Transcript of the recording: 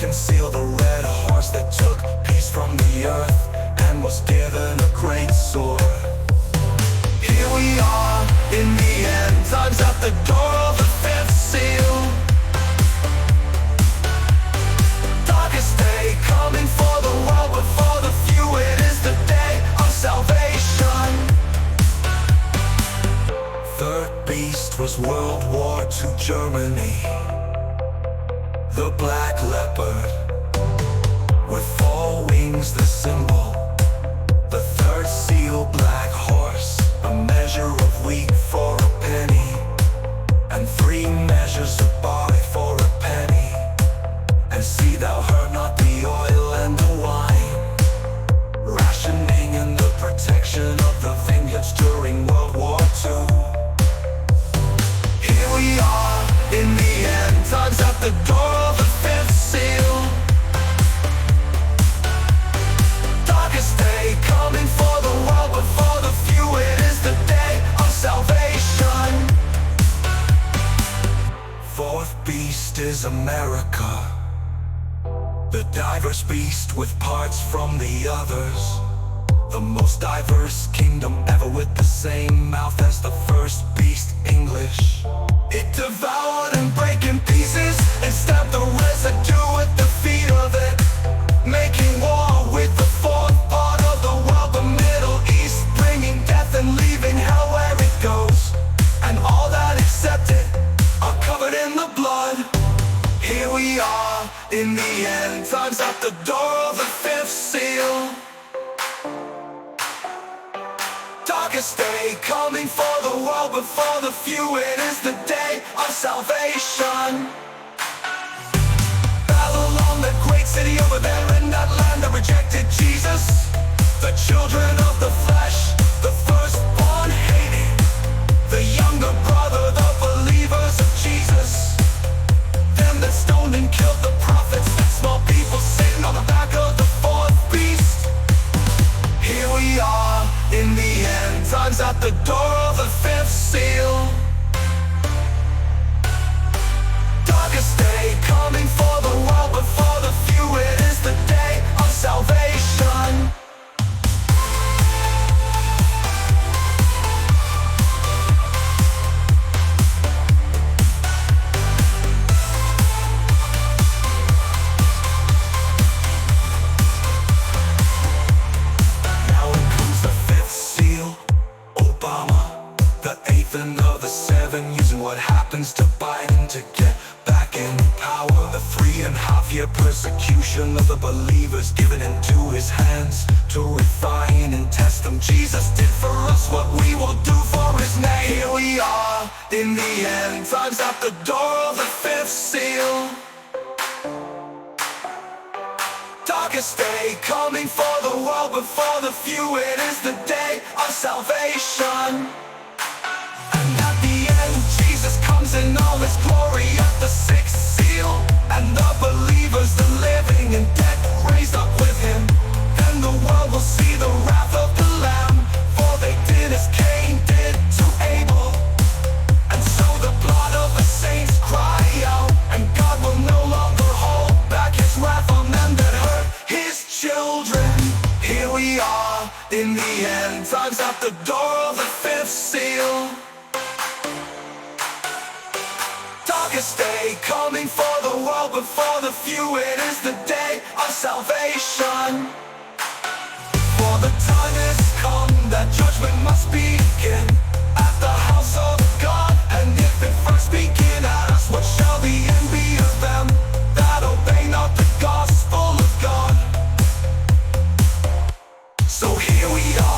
can seal the red horse that took peace from the earth and was given a great sword. Here we are in the end times, at the door of the fifth seal. Darkest day coming for the world, but for the few it is the day of salvation. Third beast was World War II Germany, the black leopard, with 4 wings the symbol. The third seal, black horse, a measure of wheat for a penny, and 3 measures of barley for a penny. And see thou hurt not the oil and the wine, rationing and the protection of the vineyards during World War II. Here we are in the end times, at the door of the fifth seal. Darkest day coming for the world, but for the few it is the day of salvation. Fourth beast is America, the diverse beast with parts from the others, the most diverse kingdom ever, with the same mouth as the first beast, English. It devoured and break in pieces and stabbed the residue at the feet of it, making war with the fourth part of the world, the Middle East, bringing death and leaving hell where it goes. And all that accept it are covered in the blood. Here we are in the end times, at the door of the fifth seal. Darkest day coming for the world, but for the few it is the day of salvation. Babylon, that great city over there in that land that rejected Jesus. The children of the flesh, the firstborn hated, the younger brother, the believers of Jesus. Them that stoned and killed the prophets, that small people sitting on the back of the fourth beast. Here we are in the end times, at the door of the fifth seal. Darkest day coming for the world, but for the few it is the day of salvation. Of the 7, using what happens to Biden to get back in power. The 3.5-year persecution of the believers given into his hands to refine and test them. Jesus did for us what we will do for his name. Here we are in the end times, at the door of the fifth seal. Darkest day coming for the world, but for the few it is the day of salvation. Jesus comes in all his glory at the 6th seal, and the believers, the living and dead, raised up with him. Then the world will see the wrath of the Lamb, for they did as Cain did to Abel. And so the blood of the saints cry out, and God will no longer hold back his wrath on them that hurt his children. Here we are in the end times, at the door of the fifth seal. Darkest day coming for the world, but for the few it is the day of salvation. For the time is come that judgment must begin at the house of God. And if it first begin at us, what shall the end be of them that obey not the gospel of God? So here we are.